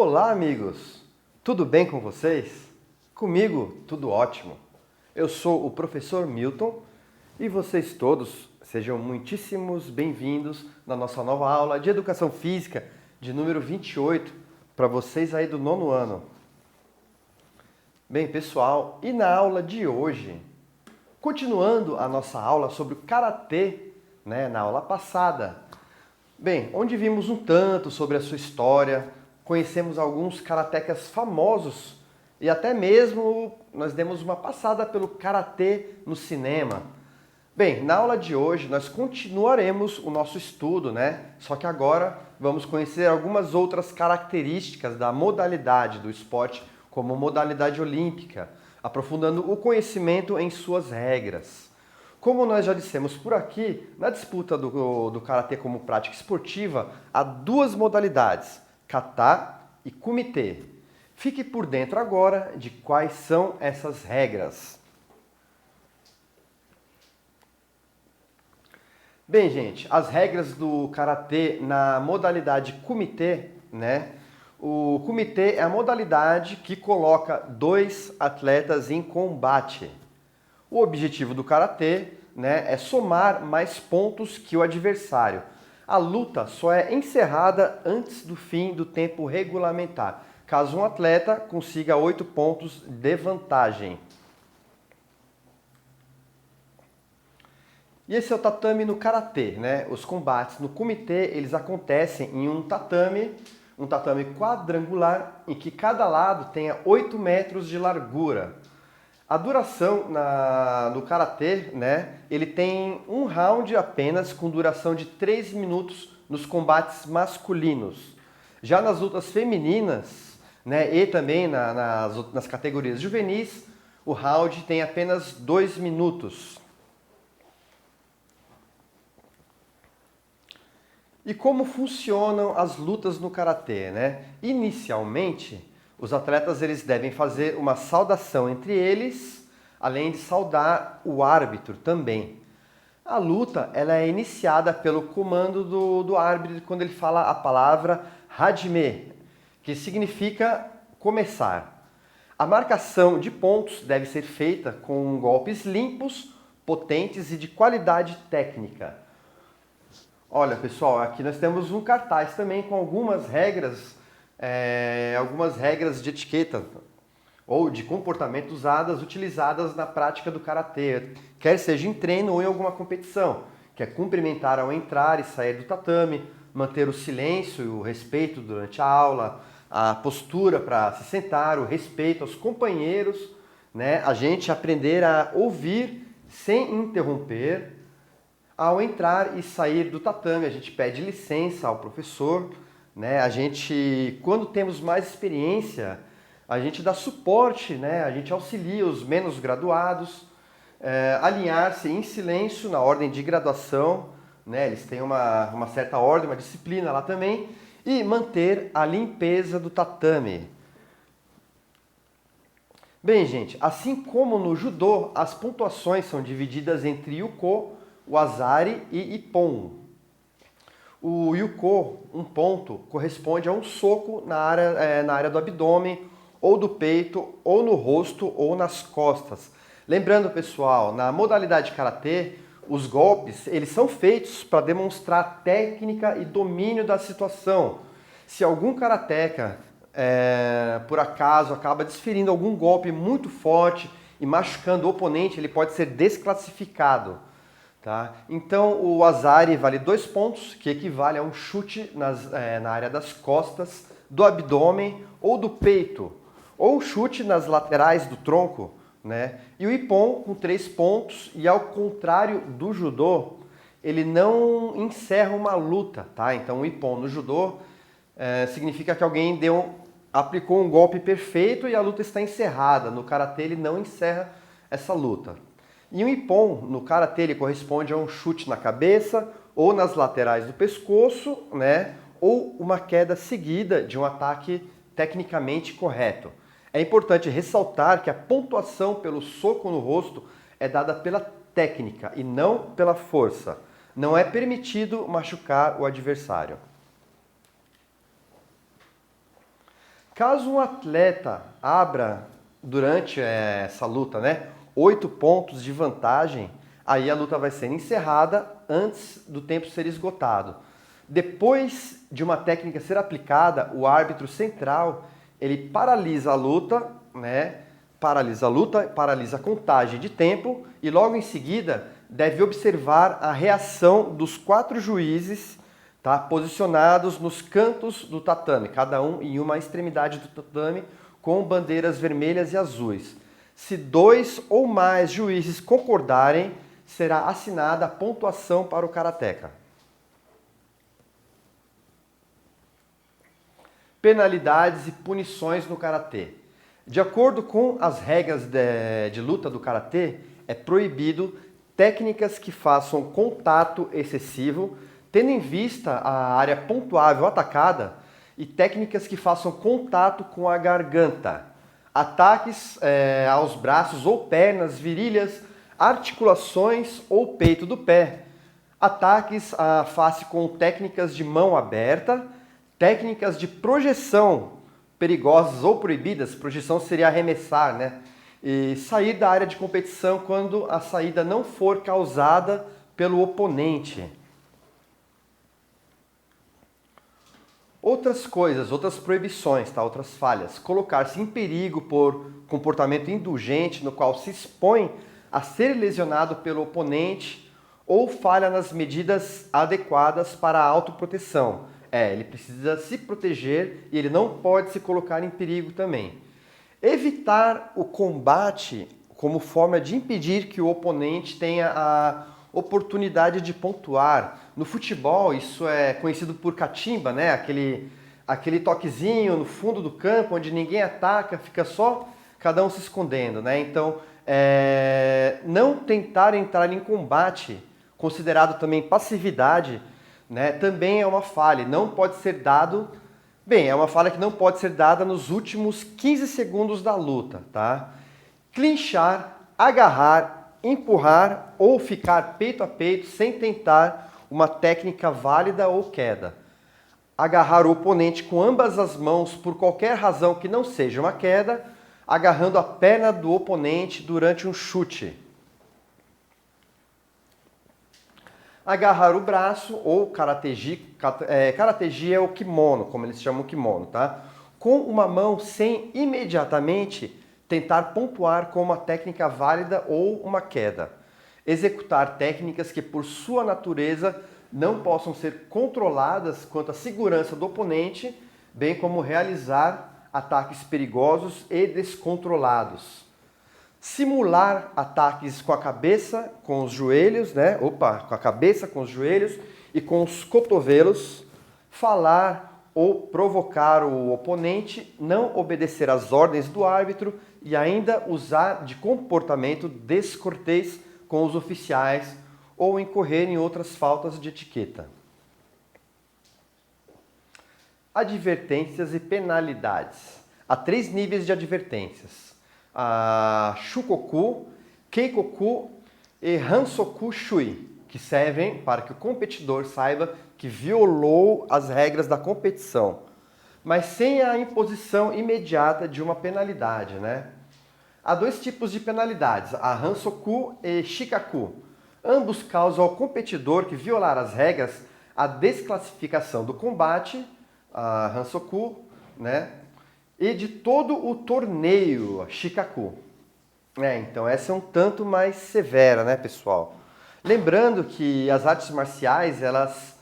Olá, amigos! Tudo bem com vocês? Comigo, tudo ótimo. Eu sou o professor Milton e vocês todos sejam muitíssimos bem-vindos na nossa nova aula de Educação Física de número 28 para vocês aí do nono ano. Bem, pessoal, e na aula de hoje, continuando a nossa aula sobre o Karatê, na aula passada, bem, onde vimos um tanto sobre a sua história, conhecemos alguns karatecas famosos e até mesmo nós demos uma passada pelo karatê no cinema. Bem, na aula de hoje nós continuaremos o nosso estudo, Só que agora vamos conhecer algumas outras características da modalidade do esporte como modalidade olímpica, aprofundando o conhecimento em suas regras. Como nós já dissemos por aqui, na disputa do karatê como prática esportiva, há duas modalidades, kata e kumite. Fique por dentro agora de quais são essas regras. Bem, gente, as regras do karatê na modalidade kumite, O kumite é a modalidade que coloca dois atletas em combate. O objetivo do karatê, é somar mais pontos que o adversário. A luta só é encerrada antes do fim do tempo regulamentar, caso um atleta consiga 8 pontos de vantagem. E esse é o tatame no karatê, Os combates no kumite, eles acontecem em um tatame quadrangular, em que cada lado tenha 8 metros de largura. A duração no karatê, ele tem um round apenas, com duração de 3 minutos nos combates masculinos. Já nas lutas femininas, e também nas categorias juvenis, o round tem apenas 2 minutos. E como funcionam as lutas no karatê, Inicialmente, os atletas eles devem fazer uma saudação entre eles, além de saudar o árbitro também. A luta ela é iniciada pelo comando do árbitro quando ele fala a palavra hajime, que significa começar. A marcação de pontos deve ser feita com golpes limpos, potentes e de qualidade técnica. Olha, pessoal, aqui nós temos um cartaz também com algumas regras de etiqueta ou de comportamento utilizadas na prática do karatê, quer seja em treino ou em alguma competição, que é cumprimentar ao entrar e sair do tatame, manter o silêncio e o respeito durante a aula, a postura para se sentar, o respeito aos companheiros, A gente aprender a ouvir sem interromper. Ao entrar e sair do tatame, a gente pede licença ao professor, A gente, quando temos mais experiência, a gente dá suporte, A gente auxilia os menos graduados, alinhar-se em silêncio na ordem de graduação, Eles têm uma certa ordem, uma disciplina lá também, e manter a limpeza do tatame. Bem, gente, assim como no judô, as pontuações são divididas entre yuko, wazari e ippon. O yuko, um ponto, corresponde a um soco na área do abdômen, ou do peito, ou no rosto, ou nas costas. Lembrando, pessoal, na modalidade karatê, os golpes eles são feitos para demonstrar técnica e domínio da situação. Se algum karateca, por acaso, acaba desferindo algum golpe muito forte e machucando o oponente, ele pode ser desclassificado. Tá? Então o wazari vale 2 pontos, que equivale a um chute na área das costas, do abdômen ou do peito, ou chute nas laterais do tronco, E o ippon com 3 pontos, e ao contrário do judô, ele não encerra uma luta, tá? Então o ippon no judô significa que alguém aplicou um golpe perfeito e a luta está encerrada. No karatê ele não encerra essa luta. E o ippon, no karatê, ele corresponde a um chute na cabeça ou nas laterais do pescoço, Ou uma queda seguida de um ataque tecnicamente correto. É importante ressaltar que a pontuação pelo soco no rosto é dada pela técnica e não pela força. Não é permitido machucar o adversário. Caso um atleta abra durante essa luta, né, 8 pontos de vantagem, aí a luta vai ser encerrada antes do tempo ser esgotado. Depois de uma técnica ser aplicada, o árbitro central, ele paralisa a luta, né? Paralisa a contagem de tempo e logo em seguida deve observar a reação dos 4 juízes, tá, posicionados nos cantos do tatame, cada um em uma extremidade do tatame, com bandeiras vermelhas e azuis. Se 2 ou mais juízes concordarem, será assinada a pontuação para o karateka. Penalidades e punições no karatê. De acordo com as regras de luta do karatê, é proibido técnicas que façam contato excessivo, tendo em vista a área pontuável atacada, e técnicas que façam contato com a garganta. Ataques aos braços ou pernas, virilhas, articulações ou peito do pé. Ataques à face com técnicas de mão aberta, técnicas de projeção perigosas ou proibidas. Projeção seria arremessar, né? E sair da área de competição quando a saída não for causada pelo oponente. Outras coisas, outras proibições, tá? Outras falhas. Colocar-se em perigo por comportamento indulgente no qual se expõe a ser lesionado pelo oponente ou falha nas medidas adequadas para a autoproteção. Ele precisa se proteger e ele não pode se colocar em perigo também. Evitar o combate como forma de impedir que o oponente tenha a oportunidade de pontuar. No futebol, isso é conhecido por catimba, né? Aquele toquezinho no fundo do campo, onde ninguém ataca, fica só cada um se escondendo, né? Então, não tentar entrar em combate, considerado também passividade, né? Também é uma falha. Não pode ser dado... Bem, é uma falha que não pode ser dada nos últimos 15 segundos da luta, tá? Clinchar, agarrar, empurrar ou ficar peito a peito sem tentar uma técnica válida ou queda. Agarrar o oponente com ambas as mãos por qualquer razão que não seja uma queda, agarrando a perna do oponente durante um chute. Agarrar o braço ou karategi. Karategi é o kimono, como eles chamam o kimono, tá? Com uma mão sem imediatamente tentar pontuar com uma técnica válida ou uma queda. Executar técnicas que, por sua natureza, não possam ser controladas quanto à segurança do oponente, bem como realizar ataques perigosos e descontrolados. Simular ataques com a cabeça, com os joelhos, né? Com a cabeça, com os joelhos e com os cotovelos. Falar ou provocar o oponente, não obedecer às ordens do árbitro e ainda usar de comportamento descortês com os oficiais ou incorrer em outras faltas de etiqueta. Advertências e penalidades. Há 3 níveis de advertências: a Shukoku, Keikoku e Hansoku Shui, que servem para que o competidor saiba que violou as regras da competição, mas sem a imposição imediata de uma penalidade, né? Há 2 tipos de penalidades, a Hansoku e Shikaku. Ambos causam ao competidor que violar as regras a desclassificação do combate, a Hansoku, né? E de todo o torneio, a Shikaku. Então essa é um tanto mais severa, né, pessoal? Lembrando que as artes marciais, elas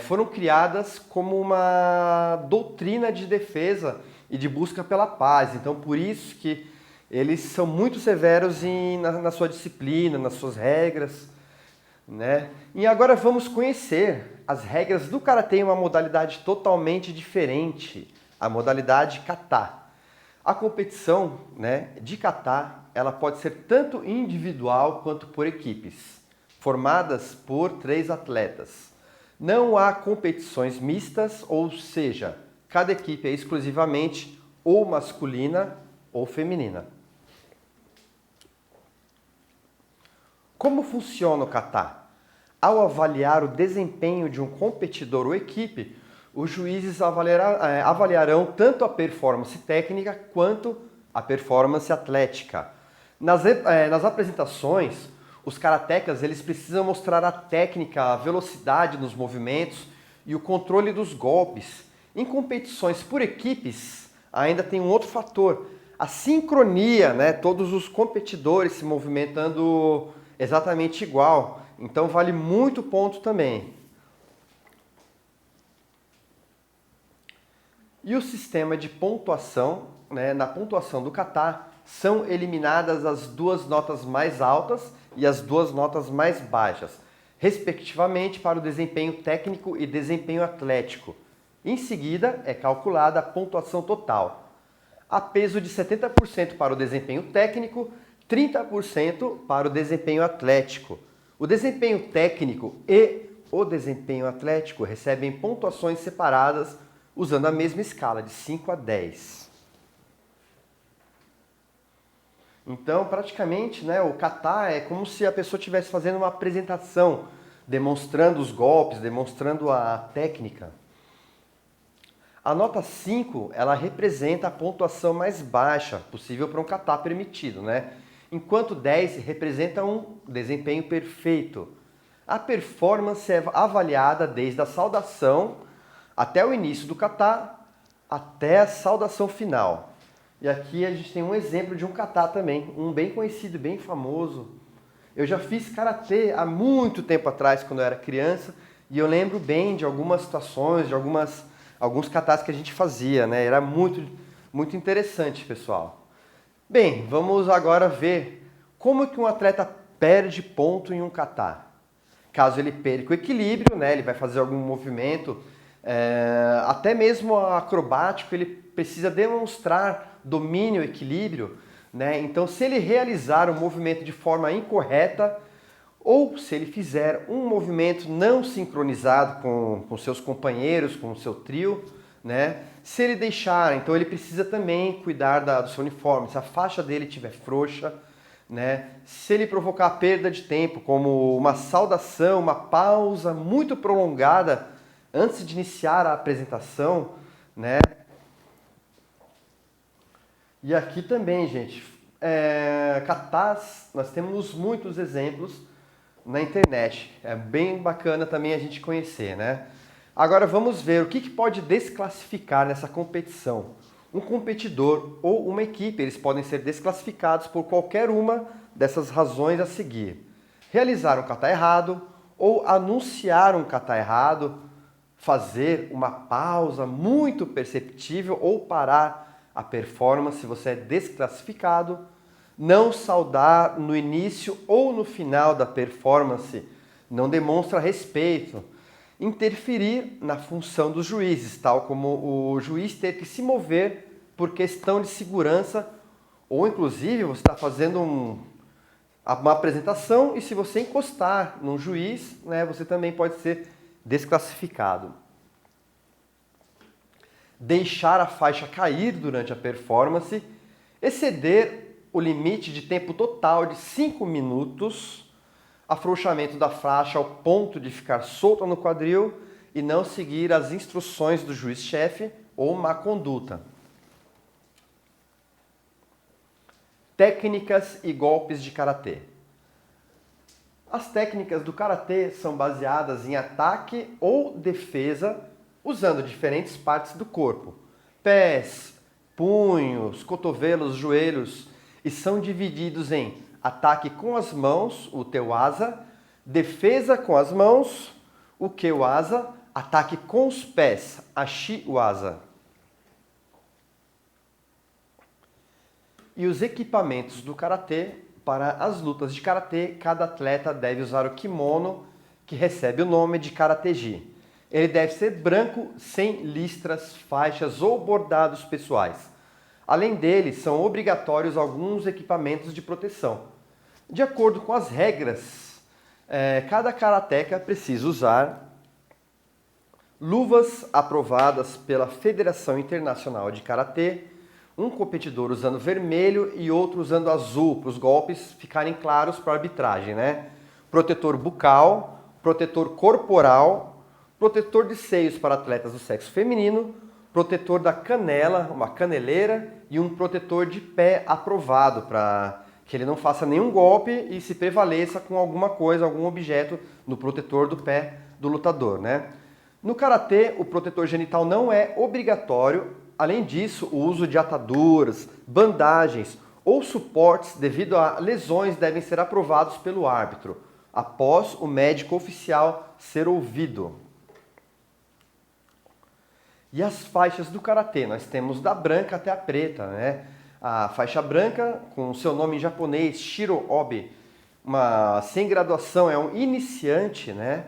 foram criadas como uma doutrina de defesa e de busca pela paz. Então, por isso que eles são muito severos na sua disciplina, nas suas regras, né? E agora vamos conhecer as regras do karatê em uma modalidade totalmente diferente, a modalidade kata. A competição, né, de kata, ela pode ser tanto individual quanto por equipes, formadas por 3 atletas. Não há competições mistas, ou seja, cada equipe é exclusivamente ou masculina ou feminina. Como funciona o kata? Ao avaliar o desempenho de um competidor ou equipe, os juízes avaliarão tanto a performance técnica quanto a performance atlética. Nas apresentações, os karatecas eles precisam mostrar a técnica, a velocidade nos movimentos e o controle dos golpes. Em competições por equipes, ainda tem um outro fator, a sincronia, né? Todos os competidores se movimentando exatamente igual. Então vale muito ponto também. E o sistema de pontuação, né? Na pontuação do kata, são eliminadas as duas notas mais altas e as duas notas mais baixas, respectivamente para o desempenho técnico e desempenho atlético. Em seguida, é calculada a pontuação total, a peso de 70% para o desempenho técnico, 30% para o desempenho atlético. O desempenho técnico e o desempenho atlético recebem pontuações separadas usando a mesma escala, de 5 a 10. Então, praticamente, né, o kata é como se a pessoa estivesse fazendo uma apresentação, demonstrando os golpes, demonstrando a técnica. A nota 5, ela representa a pontuação mais baixa possível para um kata permitido, né? Enquanto 10 representa um desempenho perfeito. A performance é avaliada desde a saudação até o início do kata, até a saudação final. E aqui a gente tem um exemplo de um kata também, um bem conhecido, bem famoso. Eu já fiz karatê há muito tempo atrás, quando eu era criança, e eu lembro bem de algumas situações, de alguns katas que a gente fazia, né? Era muito interessante, pessoal. Bem, vamos agora ver como que um atleta perde ponto em um kata. Caso ele perca o equilíbrio, né? Ele vai fazer algum movimento, até mesmo acrobático, ele precisa demonstrar domínio, equilíbrio, né? Então, se ele realizar um movimento de forma incorreta ou se ele fizer um movimento não sincronizado com seus companheiros, com o seu trio, né? Se ele deixar, então ele precisa também cuidar do seu uniforme. Se a faixa dele estiver frouxa, né? Se ele provocar perda de tempo, como uma saudação, uma pausa muito prolongada antes de iniciar a apresentação, né? E aqui também, gente, katas, nós temos muitos exemplos na internet. É bem bacana também a gente conhecer, né? Agora vamos ver o que pode desclassificar nessa competição. Um competidor ou uma equipe, eles podem ser desclassificados por qualquer uma dessas razões a seguir. Realizar um kata errado ou anunciar um kata errado, fazer uma pausa muito perceptível ou parar a performance, você é desclassificado. Não saudar no início ou no final da performance, não demonstra respeito. Interferir na função dos juízes, tal como o juiz ter que se mover por questão de segurança, ou inclusive você está fazendo uma apresentação e se você encostar num juiz, né, você também pode ser desclassificado. Deixar a faixa cair durante a performance, exceder o limite de tempo total de 5 minutos, afrouxamento da faixa ao ponto de ficar solta no quadril e não seguir as instruções do juiz-chefe ou má conduta. Técnicas e golpes de karatê. As técnicas do karatê são baseadas em ataque ou defesa usando diferentes partes do corpo, pés, punhos, cotovelos, joelhos, e são divididos em ataque com as mãos, o teuasa, defesa com as mãos, o keuasa, ataque com os pés, a shiwasa. E os equipamentos do karatê. Para as lutas de karatê, cada atleta deve usar o kimono, que recebe o nome de karatê-gi. Ele deve ser branco, sem listras, faixas ou bordados pessoais. Além dele, são obrigatórios alguns equipamentos de proteção. De acordo com as regras, cada karateca precisa usar luvas aprovadas pela Federação Internacional de Karatê, um competidor usando vermelho e outro usando azul, para os golpes ficarem claros para a arbitragem, né? Protetor bucal, protetor corporal, protetor de seios para atletas do sexo feminino, protetor da canela, uma caneleira e um protetor de pé aprovado para que ele não faça nenhum golpe e se prevaleça com alguma coisa, algum objeto no protetor do pé do lutador, né? No karatê, o protetor genital não é obrigatório. Além disso, o uso de ataduras, bandagens ou suportes devido a lesões devem ser aprovados pelo árbitro, após o médico oficial ser ouvido. E as faixas do karatê? Nós temos da branca até a preta, né? A faixa branca, com o seu nome em japonês, Shiro-obi, sem graduação, é um iniciante, né?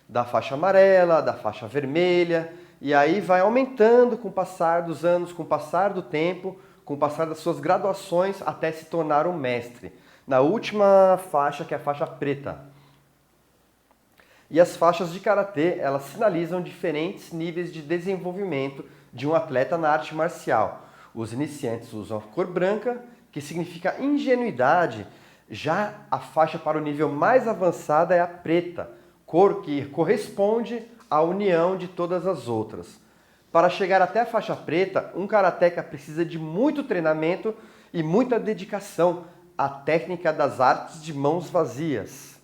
Da faixa amarela, da faixa vermelha, e aí vai aumentando com o passar dos anos, com o passar do tempo, com o passar das suas graduações, até se tornar um mestre. Na última faixa, que é a faixa preta. E as faixas de karatê, elas sinalizam diferentes níveis de desenvolvimento de um atleta na arte marcial. Os iniciantes usam a cor branca, que significa ingenuidade, já a faixa para o nível mais avançado é a preta, cor que corresponde à união de todas as outras. Para chegar até a faixa preta, um karateca precisa de muito treinamento e muita dedicação à técnica das artes de mãos vazias.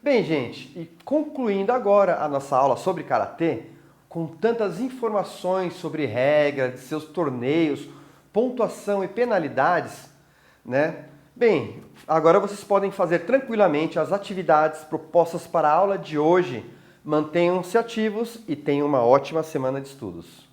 Bem, gente, e concluindo agora a nossa aula sobre karatê, com tantas informações sobre regras de seus torneios, pontuação e penalidades, né? Bem, agora vocês podem fazer tranquilamente as atividades propostas para a aula de hoje. Mantenham-se ativos e tenham uma ótima semana de estudos.